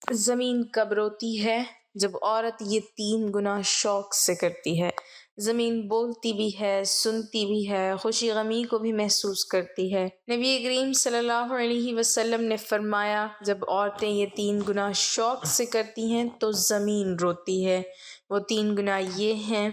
زمین کب روتی ہے؟ جب عورت یہ 3 گناہ شوق سے کرتی ہے۔ زمین بولتی بھی ہے، سنتی بھی ہے، خوشی غمی کو بھی محسوس کرتی ہے۔ نبی کریم صلی اللہ علیہ وسلم نے فرمایا، جب عورتیں یہ 3 گناہ شوق سے کرتی ہیں تو زمین روتی ہے۔ وہ 3 گناہ یہ ہیں: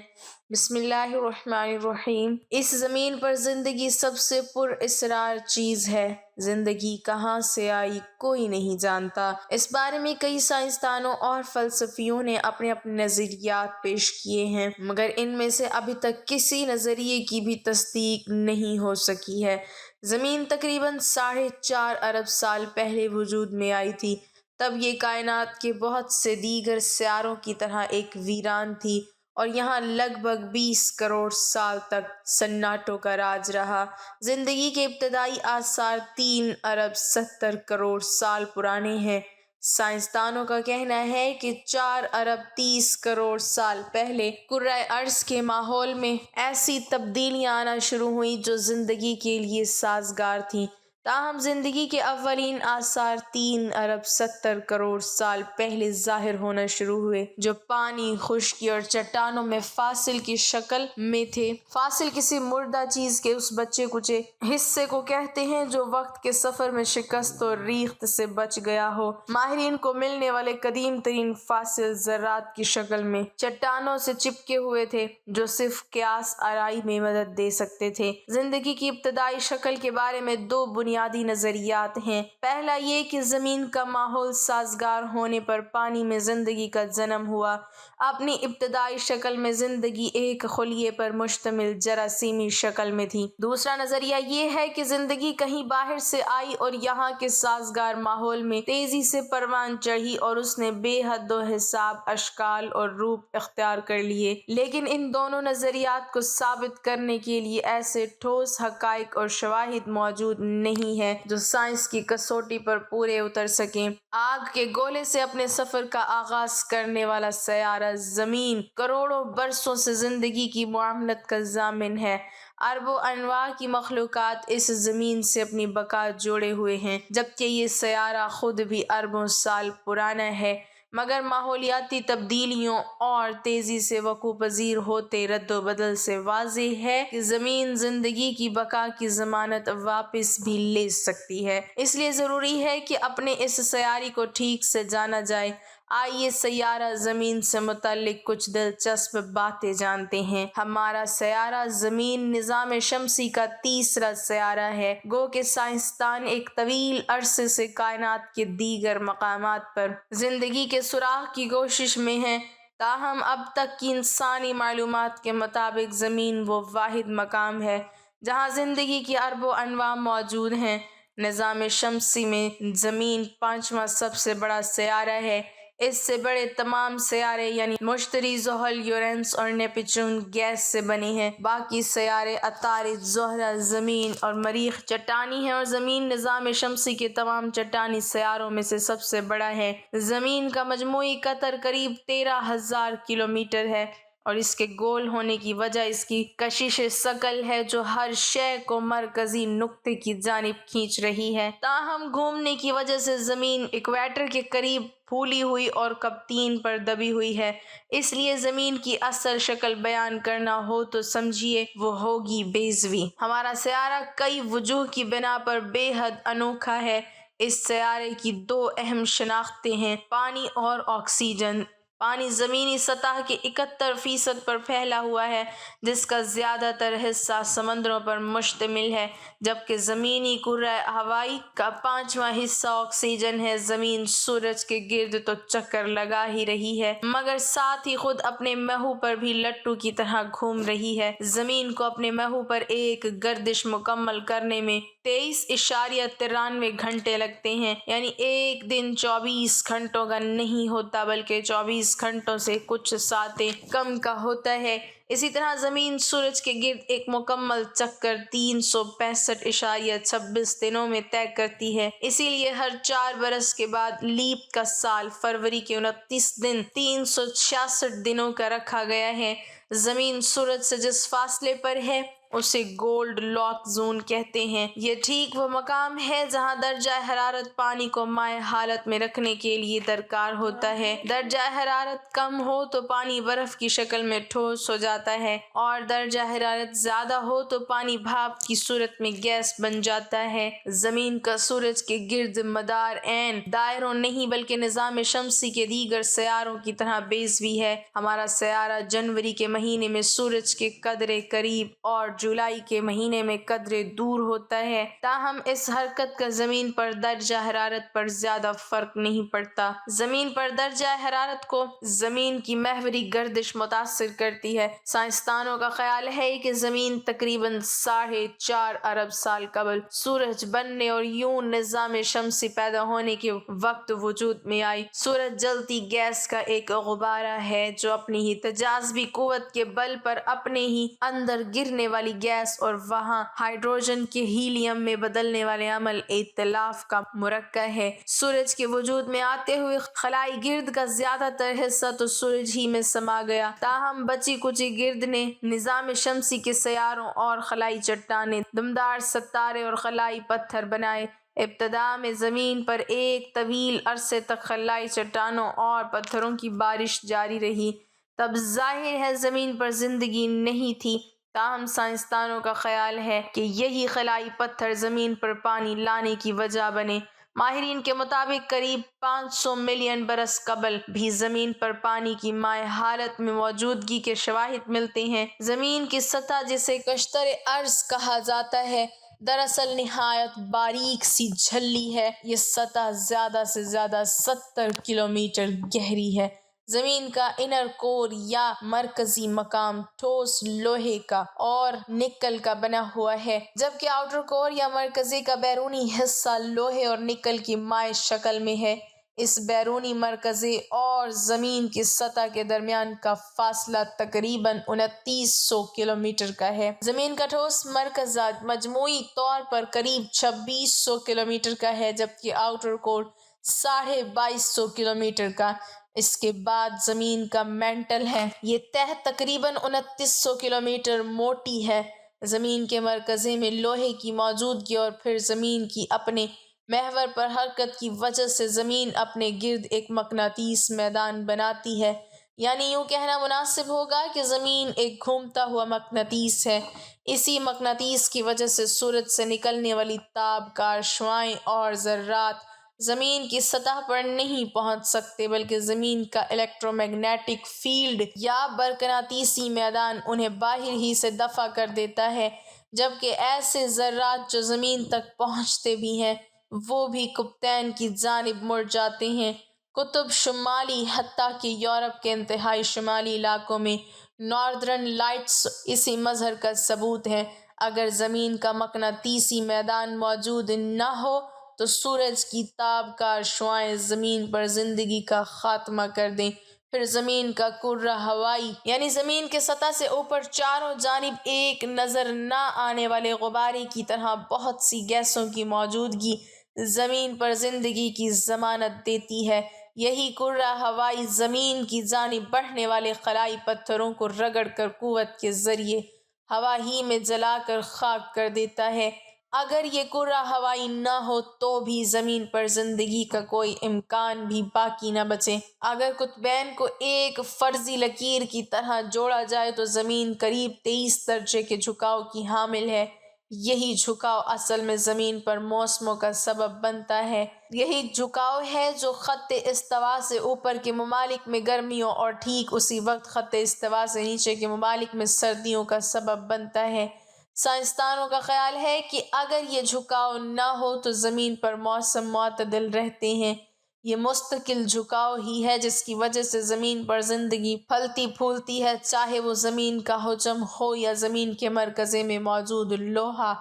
بسم اللہ الرحمن الرحیم۔ اس زمین پر زندگی سب سے پر اسرار چیز ہے۔ زندگی کہاں سے آئی کوئی نہیں جانتا۔ اس بارے میں کئی سائنسدانوں اور فلسفیوں نے اپنے نظریات پیش کیے ہیں، مگر ان میں سے ابھی تک کسی نظریے کی بھی تصدیق نہیں ہو سکی ہے۔ زمین تقریباً 4.5 ارب سال پہلے وجود میں آئی تھی۔ تب یہ کائنات کے بہت سے دیگر سیاروں کی طرح ایک ویران تھی، اور یہاں لگ بھگ 20 کروڑ سال تک سناٹوں کا راج رہا۔ زندگی کے ابتدائی آثار 3 ارب 70 کروڑ سال پرانے ہیں۔ سائنسدانوں کا کہنا ہے کہ 4 ارب 30 کروڑ سال پہلے کرۂ ارض کے ماحول میں ایسی تبدیلیاں آنا شروع ہوئیں جو زندگی کے لیے سازگار تھیں۔ تاہم زندگی کے اولین آثار 3 ارب 70 کروڑ سال پہلے ظاہر ہونا شروع ہوئے، جو پانی، خشکی اور چٹانوں میں فاصل کی شکل میں تھے۔ فاصل کسی مردہ چیز کے اس بچے کچے حصے کو کہتے ہیں جو وقت کے سفر میں شکست اور ریخت سے بچ گیا ہو۔ ماہرین کو ملنے والے قدیم ترین فاصل ذرات کی شکل میں چٹانوں سے چپکے ہوئے تھے، جو صرف قیاس آرائی میں مدد دے سکتے تھے۔ زندگی کی ابتدائی شکل کے بارے میں 2 بنیادی نظریات ہیں۔ پہلا یہ کہ زمین کا ماحول سازگار ہونے پر پانی میں زندگی کا جنم ہوا۔ اپنی ابتدائی شکل میں زندگی ایک خلیے پر مشتمل جراثیمی شکل میں تھی۔ دوسرا نظریہ یہ ہے کہ زندگی کہیں باہر سے آئی اور یہاں کے سازگار ماحول میں تیزی سے پروان چڑھی، اور اس نے بے حد و حساب اشکال اور روپ اختیار کر لیے۔ لیکن ان دونوں نظریات کو ثابت کرنے کے لیے ایسے ٹھوس حقائق اور شواہد موجود نہیں ہیں جو سائنس کی کسوٹی پر پورے اتر سکیں۔ آگ کے گولے سے اپنے سفر کا آغاز کرنے والا سیارہ زمین کروڑوں برسوں سے زندگی کی معاملت کا ضامن ہے۔ اربوں انواع کی مخلوقات اس زمین سے اپنی بقا جوڑے ہوئے ہیں، جبکہ یہ سیارہ خود بھی اربوں سال پرانا ہے، مگر ماحولیاتی تبدیلیوں اور تیزی سے وقوع پذیر ہوتے رد و بدل سے واضح ہے کہ زمین زندگی کی بقا کی ضمانت واپس بھی لے سکتی ہے۔ اس لیے ضروری ہے کہ اپنے اس سیارے کو ٹھیک سے جانا جائے۔ آئیے سیارہ زمین سے متعلق کچھ دلچسپ باتیں جانتے ہیں۔ ہمارا سیارہ زمین نظام شمسی کا تیسرا سیارہ ہے۔ گو کہ سائنسدان ایک طویل عرصے سے کائنات کے دیگر مقامات پر زندگی کے سراغ کی کوشش میں ہیں، تاہم اب تک کی انسانی معلومات کے مطابق زمین وہ واحد مقام ہے جہاں زندگی کی اربوں انواع موجود ہیں۔ نظام شمسی میں زمین 5واں سب سے بڑا سیارہ ہے۔ اس سے بڑے تمام سیارے یعنی مشتری، زحل، یورینس اور نیپچون گیس سے بنے ہیں۔ باقی سیارے عطارد، زہرہ، زمین اور مریخ چٹانی ہیں، اور زمین نظام شمسی کے تمام چٹانی سیاروں میں سے سب سے بڑا ہے۔ زمین کا مجموعی قطر قریب 13,000 کلومیٹر ہے، اور اس کے گول ہونے کی وجہ اس کی کشش ثقل ہے جو ہر شے کو مرکزی نقطے کی جانب کھینچ رہی ہے۔ تاہم گھومنے کی وجہ سے زمین ایکویٹر کے قریب پھولی ہوئی اور قبطین پر دبی ہوئی ہے۔ اس لیے زمین کی اصل شکل بیان کرنا ہو تو سمجھیے وہ ہوگی بیضوی۔ ہمارا سیارہ کئی وجوہ کی بنا پر بے حد انوکھا ہے۔ اس سیارے کی 2 اہم شناختیں ہیں: پانی اور آکسیجن۔ پانی زمینی سطح کے 71% پر پھیلا ہوا ہے، جس کا زیادہ تر حصہ سمندروں پر مشتمل ہے، جبکہ زمینی کرۂ ہوائی کا 5واں حصہ آکسیجن ہے۔ زمین سورج کے گرد تو چکر لگا ہی رہی ہے، مگر ساتھ ہی خود اپنے محور پر بھی لٹو کی طرح گھوم رہی ہے۔ زمین کو اپنے محور پر ایک گردش مکمل کرنے میں 23.93 گھنٹے لگتے ہیں، یعنی ایک دن 24 گھنٹوں کا نہیں ہوتا بلکہ 24 گھنٹوں سے کچھ ساعتیں کم کا ہوتا ہے۔ اسی طرح زمین سورج کے گرد ایک مکمل چکر 365.26 دنوں میں طے کرتی ہے۔ اسی لیے ہر 4 برس کے بعد لیپ کا سال فروری کے 29 دن 366 دنوں کا رکھا گیا ہے۔ زمین سورج سے جس فاصلے پر ہے اسے گولڈ لاک زون کہتے ہیں۔ یہ ٹھیک وہ مقام ہے جہاں درجہ حرارت پانی کو مائع حالت میں رکھنے کے لیے درکار ہوتا ہے۔ درجہ حرارت کم ہو تو پانی برف کی شکل میں ٹھوس ہو جاتا ہے اور درجہ حرارت زیادہ ہو تو پانی بھاپ کی صورت میں گیس بن جاتا ہے۔ زمین کا سورج کے گرد مدار عین دائروں نہیں بلکہ نظام شمسی کے دیگر سیاروں کی طرح بیضوی ہے۔ ہمارا سیارہ جنوری کے مہینے میں سورج کے قدرے قریب اور جولائی کے مہینے میں قدرے دور ہوتا ہے، تاہم اس حرکت کا زمین پر درجہ حرارت پر زیادہ فرق نہیں پڑتا۔ زمین پر درجہ حرارت کو زمین کی محوری گردش متاثر کرتی ہے۔ سائنسدانوں کا خیال ہے کہ زمین تقریباً 4.5 ارب سال قبل سورج بننے اور یوں نظام شمسی پیدا ہونے کے وقت وجود میں آئی۔ سورج جلتی گیس کا ایک غبارہ ہے جو اپنی ہی تجاذبی قوت کے بل پر اپنے ہی اندر گرنے والی گیس اور وہاں ہائیڈروجن کے ہیلیم میں بدلنے والے عمل ائتلاف کا مرکب ہے۔ سورج کے وجود میں آتے ہوئے خلائی گرد کا زیادہ تر حصہ تو سورج ہی میں سما گیا، تاہم بچی کچی گرد نے نظام شمسی کے سیاروں اور خلائی چٹانیں، دمدار ستارے اور خلائی پتھر بنائے۔ ابتدا میں زمین پر ایک طویل عرصے تک خلائی چٹانوں اور پتھروں کی بارش جاری رہی۔ تب ظاہر ہے زمین پر زندگی نہیں تھی، تاہم سائنسدانوں کا خیال ہے کہ یہی خلائی پتھر زمین پر پانی لانے کی وجہ بنے۔ ماہرین کے مطابق قریب 500 ملین برس قبل بھی زمین پر پانی کی مائع حالت میں موجودگی کے شواہد ملتے ہیں۔ زمین کی سطح جسے قشتر ارض کہا جاتا ہے دراصل نہایت باریک سی جھلی ہے۔ یہ سطح زیادہ سے زیادہ 70 کلومیٹر گہری ہے۔ زمین کا انر کور یا مرکزی مقام ٹھوس لوہے کا اور نکل کا بنا ہوا ہے، جبکہ آؤٹر کور یا مرکزی کا بیرونی حصہ لوہے اور نکل کی مائع شکل میں ہے۔ اس بیرونی مرکزی اور زمین کی سطح کے درمیان کا فاصلہ تقریباً 2900 کلومیٹر کا ہے۔ زمین کا ٹھوس مرکزہ مجموعی طور پر قریب 2600 کلومیٹر کا ہے، جبکہ آؤٹر کور 2250 کلومیٹر کا۔ اس کے بعد زمین کا مینٹل ہے۔ یہ تہہ تقریباً 2900 کلومیٹر موٹی ہے۔ زمین کے مرکزے میں لوہے کی موجودگی اور پھر زمین کی اپنے محور پر حرکت کی وجہ سے زمین اپنے گرد ایک مقناطیس میدان بناتی ہے، یعنی یوں کہنا مناسب ہوگا کہ زمین ایک گھومتا ہوا مقناطیس ہے۔ اسی مقناطیس کی وجہ سے سورج سے نکلنے والی تابکار شعاعیں اور ذرات زمین کی سطح پر نہیں پہنچ سکتے، بلکہ زمین کا الیکٹرو میگنیٹک فیلڈ یا برقناطیسی میدان انہیں باہر ہی سے دفع کر دیتا ہے، جبکہ ایسے ذرات جو زمین تک پہنچتے بھی ہیں وہ بھی قطبین کی جانب مڑ جاتے ہیں۔ قطب شمالی حتیٰ کہ یورپ کے انتہائی شمالی علاقوں میں ناردرن لائٹس اسی مظہر کا ثبوت ہیں۔ اگر زمین کا مقناطیسی میدان موجود نہ ہو تو سورج کی تابکار شعاعیں زمین پر زندگی کا خاتمہ کر دیں، پھر زمین کا کرہ ہوائی یعنی زمین کے سطح سے اوپر چاروں جانب ایک نظر نہ آنے والے غبارے کی طرح بہت سی گیسوں کی موجودگی زمین پر زندگی کی ضمانت دیتی ہے۔ یہی کرہ ہوائی زمین کی جانب بڑھنے والے خلائی پتھروں کو رگڑ کر قوت کے ذریعے ہوا ہی میں جلا کر خاک کر دیتا ہے۔ اگر یہ کرہ ہوائی نہ ہو تو بھی زمین پر زندگی کا کوئی امکان بھی باقی نہ بچے۔ اگر قطبین کو ایک فرضی لکیر کی طرح جوڑا جائے تو زمین قریب 23 درجے کے جھکاؤ کی حامل ہے۔ یہی جھکاؤ اصل میں زمین پر موسموں کا سبب بنتا ہے۔ یہی جھکاؤ ہے جو خط استوا سے اوپر کے ممالک میں گرمیوں اور ٹھیک اسی وقت خط استوا سے نیچے کے ممالک میں سردیوں کا سبب بنتا ہے۔ سائنسدانوں کا خیال ہے کہ اگر یہ جھکاؤ نہ ہو تو زمین پر موسم معتدل رہتے ہیں۔ یہ مستقل جھکاؤ ہی ہے جس کی وجہ سے زمین پر زندگی پھلتی پھولتی ہے، چاہے وہ زمین کا حجم ہو یا زمین کے مرکزے میں موجود لوہا،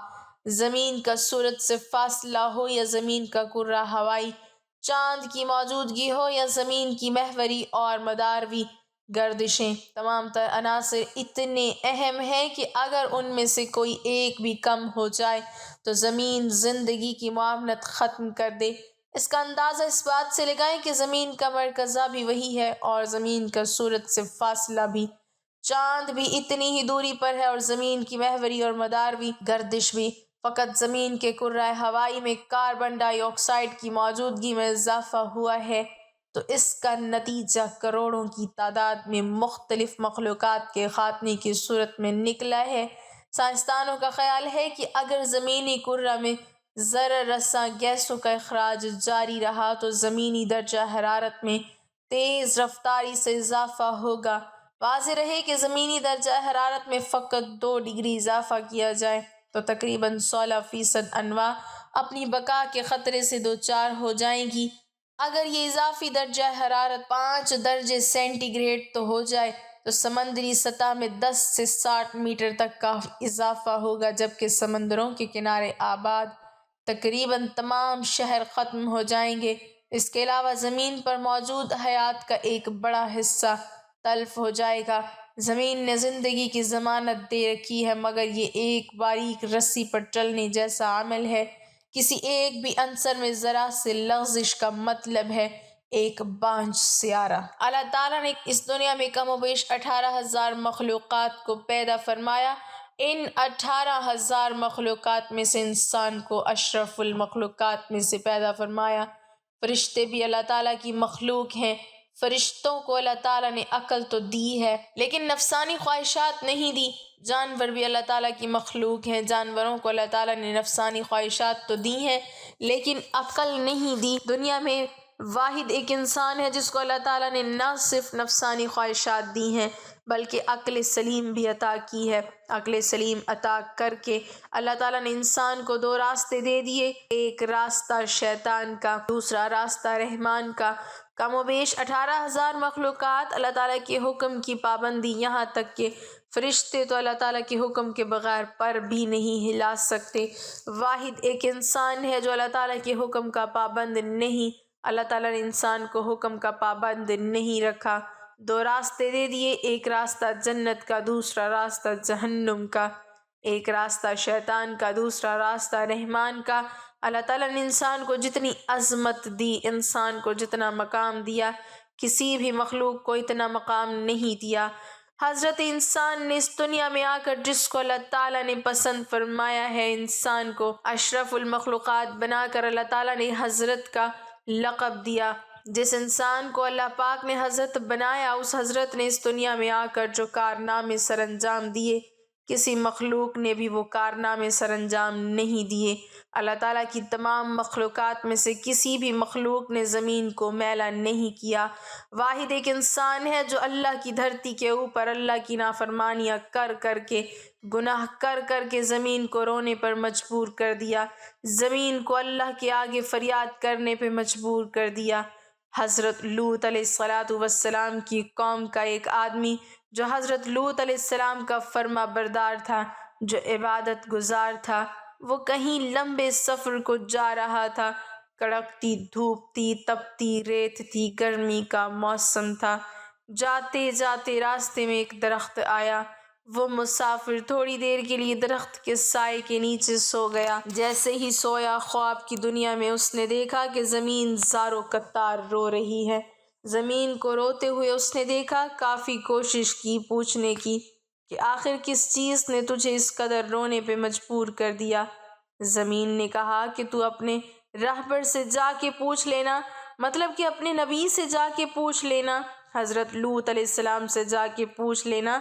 زمین کا سورج سے فاصلہ ہو یا زمین کا کرہ ہوائی، چاند کی موجودگی ہو یا زمین کی محوری اور مداروی گردشیں۔ تمام تر عناصر اتنے اہم ہیں کہ اگر ان میں سے کوئی ایک بھی کم ہو جائے تو زمین زندگی کی معاونت ختم کر دے۔ اس کا اندازہ اس بات سے لگائیں کہ زمین کا مرکزہ بھی وہی ہے اور زمین کا سورج سے فاصلہ بھی چاند بھی اتنی ہی دوری پر ہے اور زمین کی محوری اور مداروی گردش بھی۔ فقط زمین کے کرۂ ہوائی میں کاربن ڈائی آکسائیڈ کی موجودگی میں اضافہ ہوا ہے، تو اس کا نتیجہ کروڑوں کی تعداد میں مختلف مخلوقات کے خاتمے کی صورت میں نکلا ہے۔ سائنسدانوں کا خیال ہے کہ اگر زمینی کرہ میں ذرہ رساں گیسوں کا اخراج جاری رہا تو زمینی درجہ حرارت میں تیز رفتاری سے اضافہ ہوگا۔ واضح رہے کہ زمینی درجہ حرارت میں فقط 2 ڈگری اضافہ کیا جائے تو تقریباً 16% انواع اپنی بقا کے خطرے سے دوچار ہو جائیں گی۔ اگر یہ اضافی درجہ حرارت 5 درجے سینٹی گریڈ تو ہو جائے تو سمندری سطح میں 10 سے 60 میٹر تک کا اضافہ ہوگا، جبکہ سمندروں کے کنارے آباد تقریباً تمام شہر ختم ہو جائیں گے۔ اس کے علاوہ زمین پر موجود حیات کا ایک بڑا حصہ تلف ہو جائے گا۔ زمین نے زندگی کی ضمانت دے رکھی ہے، مگر یہ ایک باریک رسی پر چلنے جیسا عمل ہے۔ کسی ایک بھی عنصر میں ذرا سے لغزش کا مطلب ہے ایک بانجھ سیارہ۔ اللہ تعالیٰ نے اس دنیا میں کم و بیش 18,000 مخلوقات کو پیدا فرمایا۔ ان 18,000 مخلوقات میں سے انسان کو اشرف المخلوقات میں سے پیدا فرمایا۔ فرشتے بھی اللہ تعالیٰ کی مخلوق ہیں۔ فرشتوں کو اللہ تعالیٰ نے عقل تو دی ہے لیکن نفسانی خواہشات نہیں دی۔ جانور بھی اللہ تعالیٰ کی مخلوق ہیں۔ جانوروں کو اللہ تعالیٰ نے نفسانی خواہشات تو دی ہیں لیکن عقل نہیں دی۔ دنیا میں واحد ایک انسان ہے جس کو اللہ تعالیٰ نے نہ صرف نفسانی خواہشات دی ہیں بلکہ عقل سلیم بھی عطا کی ہے۔ عقل سلیم عطا کر کے اللہ تعالیٰ نے انسان کو 2 راستے دے دیے، ایک راستہ شیطان کا، دوسرا راستہ رحمان کا۔ کم و بیش 18,000 مخلوقات اللہ تعالیٰ کے حکم کی پابندی، یہاں تک کہ فرشتے تو اللہ تعالیٰ کے حکم کے بغیر پر بھی نہیں ہلا سکتے۔ واحد ایک انسان ہے جو اللہ تعالیٰ کے حکم کا پابند نہیں۔ اللہ تعالیٰ نے انسان کو حکم کا پابند نہیں رکھا۔ 2 راستے دے دیے، ایک راستہ جنت کا، دوسرا راستہ جہنم کا، ایک راستہ شیطان کا، دوسرا راستہ رحمان کا۔ اللہ تعالیٰ نے انسان کو جتنی عظمت دی، انسان کو جتنا مقام دیا، کسی بھی مخلوق کو اتنا مقام نہیں دیا۔ حضرت انسان نے اس دنیا میں آ کر جس کو اللہ تعالیٰ نے پسند فرمایا ہے، انسان کو اشرف المخلوقات بنا کر اللہ تعالیٰ نے حضرت کا لقب دیا۔ جس انسان کو اللہ پاک نے حضرت بنایا، اس حضرت نے اس دنیا میں آ کر جو کارنامے سر انجام دیے، کسی مخلوق نے بھی وہ کارنامے سر انجام نہیں دیے۔ اللہ تعالیٰ کی تمام مخلوقات میں سے کسی بھی مخلوق نے زمین کو میلا نہیں کیا۔ واحد ایک انسان ہے جو اللہ کی دھرتی کے اوپر اللہ کی نافرمانیاں کر کر کے، گناہ کر کر کے زمین کو رونے پر مجبور کر دیا، زمین کو اللہ کے آگے فریاد کرنے پہ مجبور کر دیا۔ حضرت لوط علیہ السلام کی قوم کا ایک آدمی جو حضرت لوط علیہ السلام کا فرما بردار تھا، جو عبادت گزار تھا، وہ کہیں لمبے سفر کو جا رہا تھا۔ کڑکتی دھوپ تھی، تپتی ریت تھی، گرمی کا موسم تھا۔ جاتے جاتے راستے میں ایک درخت آیا۔ وہ مسافر تھوڑی دیر کے لیے درخت کے سائے کے نیچے سو گیا۔ جیسے ہی سویا، خواب کی دنیا میں اس نے دیکھا کہ زمین زار و قطار رو رہی ہے۔ زمین کو روتے ہوئے اس نے دیکھا، کافی کوشش کی پوچھنے کی کہ آخر کس چیز نے تجھے اس قدر رونے پہ مجبور کر دیا؟ زمین نے کہا کہ تو اپنے رہبر سے جا کے پوچھ لینا، مطلب کہ اپنے نبی سے جا کے پوچھ لینا، حضرت لوط علیہ السلام سے جا کے پوچھ لینا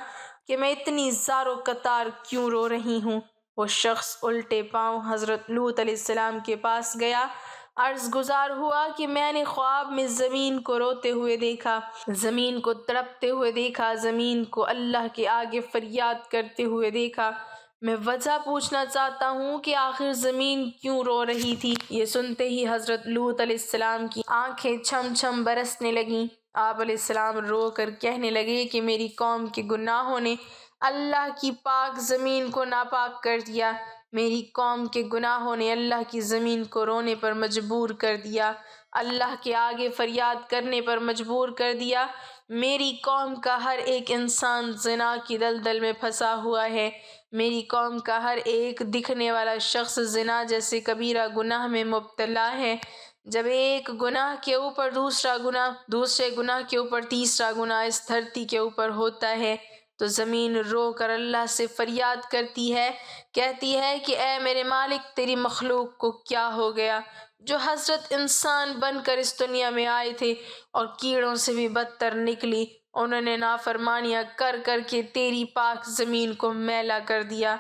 کہ میں اتنی زار و قطار کیوں رو رہی ہوں۔ وہ شخص الٹے پاؤں حضرت لوط علیہ السلام کے پاس گیا، عرض گزار ہوا کہ میں نے خواب میں زمین کو روتے ہوئے دیکھا، زمین کو تڑپتے ہوئے دیکھا، زمین کو اللہ کے آگے فریاد کرتے ہوئے دیکھا۔ میں وجہ پوچھنا چاہتا ہوں کہ آخر زمین کیوں رو رہی تھی؟ یہ سنتے ہی حضرت لوط علیہ السلام کی آنکھیں چھم چھم برسنے لگیں۔ آپ علیہ السلام رو کر کہنے لگے کہ میری قوم کے گناہوں نے اللہ کی پاک زمین کو ناپاک کر دیا، میری قوم کے گناہوں نے اللہ کی زمین کو رونے پر مجبور کر دیا، اللہ کے آگے فریاد کرنے پر مجبور کر دیا۔ میری قوم کا ہر ایک انسان زنا کی دلدل میں پھنسا ہوا ہے، میری قوم کا ہر ایک دکھنے والا شخص زنا جیسے کبیرہ گناہ میں مبتلا ہے۔ جب ایک گناہ کے اوپر دوسرا گناہ، دوسرے گناہ کے اوپر تیسرا گناہ اس دھرتی کے اوپر ہوتا ہے، تو زمین رو کر اللہ سے فریاد کرتی ہے، کہتی ہے کہ اے میرے مالک، تیری مخلوق کو کیا ہو گیا جو حضرت انسان بن کر اس دنیا میں آئے تھے اور کیڑوں سے بھی بدتر نکلی۔ انہوں نے نافرمانیاں کر کر کے تیری پاک زمین کو میلا کر دیا۔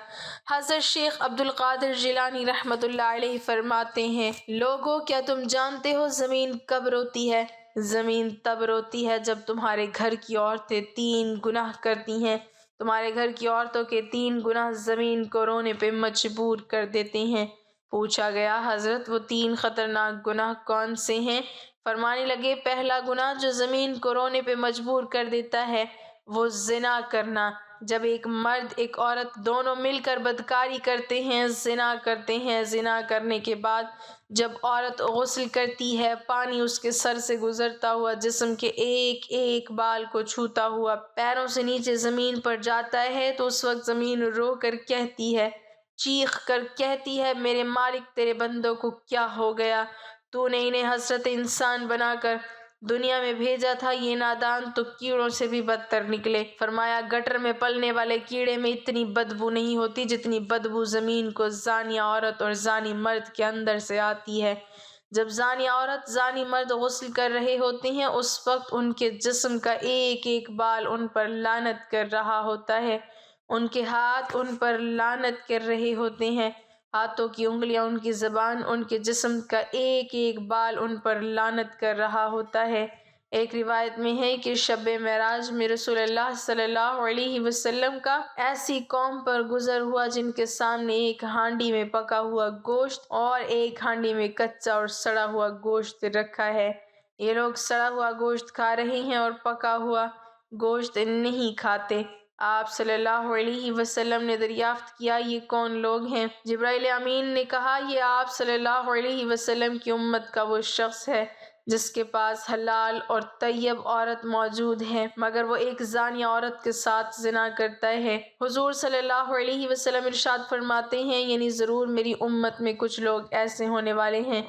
حضرت شیخ عبد القادر جیلانی رحمۃ اللہ علیہ فرماتے ہیں، لوگوں کیا تم جانتے ہو زمین کب روتی ہے؟ زمین تب روتی ہے جب تمہارے گھر کی عورتیں 3 گناہ کرتی ہیں۔ تمہارے گھر کی عورتوں کے 3 گناہ زمین کو رونے پہ مجبور کر دیتے ہیں۔ پوچھا گیا، حضرت وہ 3 خطرناک گناہ کون سے ہیں؟ فرمانے لگے، پہلا گناہ جو زمین کو رونے پہ مجبور کر دیتا ہے وہ زنا کرنا۔ جب ایک مرد ایک عورت دونوں مل کر بدکاری کرتے ہیں، زنا کرتے ہیں، زنا کرنے کے بعد جب عورت غسل کرتی ہے، پانی اس کے سر سے گزرتا ہوا جسم کے ایک ایک بال کو چھوتا ہوا پیروں سے نیچے زمین پر جاتا ہے، تو اس وقت زمین رو کر کہتی ہے، چیخ کر کہتی ہے، میرے مالک، تیرے بندوں کو کیا ہو گیا؟ تو نے انہیں حضرت انسان بنا کر دنیا میں بھیجا تھا، یہ نادان تو کیڑوں سے بھی بدتر نکلے۔ فرمایا، گٹر میں پلنے والے کیڑے میں اتنی بدبو نہیں ہوتی جتنی بدبو زمین کو زانیہ عورت اور زانی مرد کے اندر سے آتی ہے۔ جب زانیہ عورت زانی مرد غسل کر رہے ہوتے ہیں، اس وقت ان کے جسم کا ایک ایک بال ان پر لعنت کر رہا ہوتا ہے، ان کے ہاتھ ان پر لعنت کر رہے ہوتے ہیں، ہاتھوں کی انگلیاں، ان کی زبان، ان کے جسم کا ایک ایک بال ان پر لعنت کر رہا ہوتا ہے۔ ایک روایت میں ہے کہ شب معراج میں رسول اللہ صلی اللہ علیہ وسلم کا ایسی قوم پر گزر ہوا جن کے سامنے ایک ہانڈی میں پکا ہوا گوشت اور ایک ہانڈی میں کچا اور سڑا ہوا گوشت رکھا ہے۔ یہ لوگ سڑا ہوا گوشت کھا رہے ہیں اور پکا ہوا گوشت نہیں کھاتے۔ آپ صلی اللہ علیہ وسلم نے دریافت کیا، یہ کون لوگ ہیں؟ جبرائیل امین نے کہا، یہ آپ صلی اللہ علیہ وسلم کی امت کا وہ شخص ہے جس کے پاس حلال اور طیب عورت موجود ہے، مگر وہ ایک زانیہ عورت کے ساتھ زنا کرتا ہے۔ حضور صلی اللہ علیہ وسلم ارشاد فرماتے ہیں، یعنی ضرور میری امت میں کچھ لوگ ایسے ہونے والے ہیں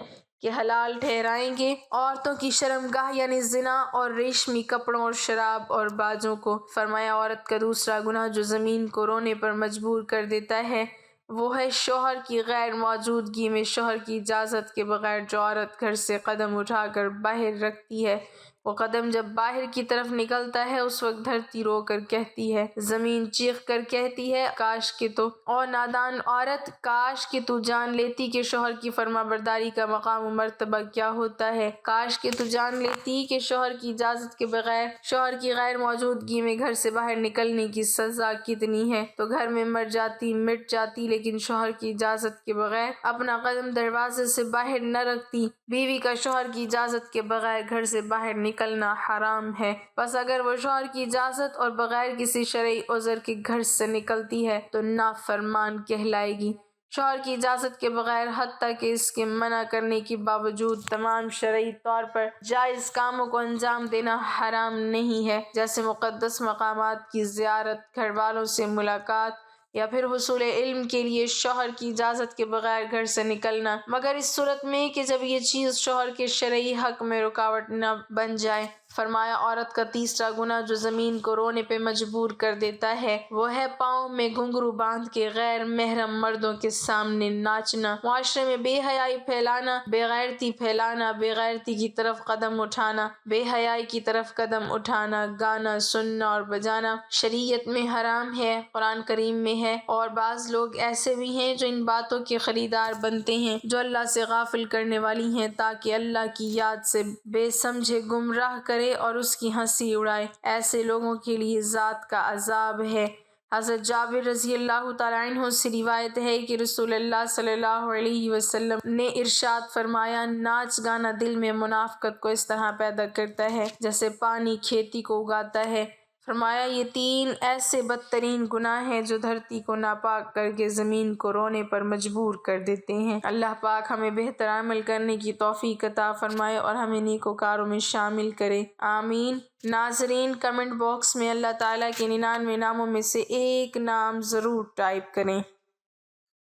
کہ حلال ٹھہرائیں گے عورتوں کی شرمگاہ یعنی زنا اور ریشمی کپڑوں اور شراب اور باجوں کو۔ فرمایا، عورت کا دوسرا گناہ جو زمین کو رونے پر مجبور کر دیتا ہے وہ ہے شوہر کی غیر موجودگی میں شوہر کی اجازت کے بغیر جو عورت گھر سے قدم اٹھا کر باہر رکھتی ہے۔ وہ قدم جب باہر کی طرف نکلتا ہے اس وقت دھرتی رو کر کہتی ہے، زمین چیخ کر کہتی ہے، کاش کہ تو اور نادان عورت، کاش کہ تو جان لیتی کہ شوہر کی فرما برداری کا مقام و مرتبہ کیا ہوتا ہے، کاش کہ تو جان لیتی کہ شوہر کی اجازت کے بغیر شوہر کی غیر موجودگی میں گھر سے باہر نکلنے کی سزا کتنی ہے، تو گھر میں مر جاتی، مٹ جاتی، لیکن شوہر کی اجازت کے بغیر اپنا قدم دروازے سے باہر نہ رکھتی۔ بیوی کا شوہر کی اجازت کے بغیر گھر سے باہر نکلنا حرام ہے، بس اگر وہ شوہر کی اجازت اور بغیر کسی شرعی عذر کے گھر سے نکلتی ہے تو نافرمان کہلائے گی۔ شوہر کی اجازت کے بغیر حتیٰ کہ اس کے منع کرنے کے باوجود تمام شرعی طور پر جائز کاموں کو انجام دینا حرام نہیں ہے، جیسے مقدس مقامات کی زیارت، گھر والوں سے ملاقات یا پھر حصول علم کے لیے شوہر کی اجازت کے بغیر گھر سے نکلنا، مگر اس صورت میں کہ جب یہ چیز شوہر کے شرعی حق میں رکاوٹ نہ بن جائے۔ فرمایا، عورت کا تیسرا گناہ جو زمین کو رونے پہ مجبور کر دیتا ہے وہ ہے پاؤں میں گھنگرو باندھ کے غیر محرم مردوں کے سامنے ناچنا، معاشرے میں بے حیائی پھیلانا، بے غیرتی پھیلانا، بے غیرتی کی طرف قدم اٹھانا، بے حیائی کی طرف قدم اٹھانا، گانا سننا اور بجانا شریعت میں حرام ہے، قرآن کریم میں ہے، اور بعض لوگ ایسے بھی ہیں جو ان باتوں کے خریدار بنتے ہیں جو اللہ سے غافل کرنے والی ہیں تاکہ اللہ کی یاد سے بے سمجھے گمراہ کرے اور اس کی ہنسی اڑائے، ایسے لوگوں کے لیے ذات کا عذاب ہے۔ حضرت جابر رضی اللہ تعالیٰ عنہ سے روایت ہے کہ رسول اللہ صلی اللہ علیہ وسلم نے ارشاد فرمایا، ناچ گانا دل میں منافقت کو اس طرح پیدا کرتا ہے جیسے پانی کھیتی کو اگاتا ہے۔ فرمایا، یہ 3 ایسے بدترین گناہ ہیں جو دھرتی کو ناپاک کر کے زمین کو رونے پر مجبور کر دیتے ہیں۔ اللہ پاک ہمیں بہتر عمل کرنے کی توفیق عطا فرمائے اور ہمیں نیکوکاروں میں شامل کرے، آمین۔ ناظرین، کمنٹ باکس میں اللہ تعالیٰ کے 99 ناموں میں سے ایک نام ضرور ٹائپ کریں۔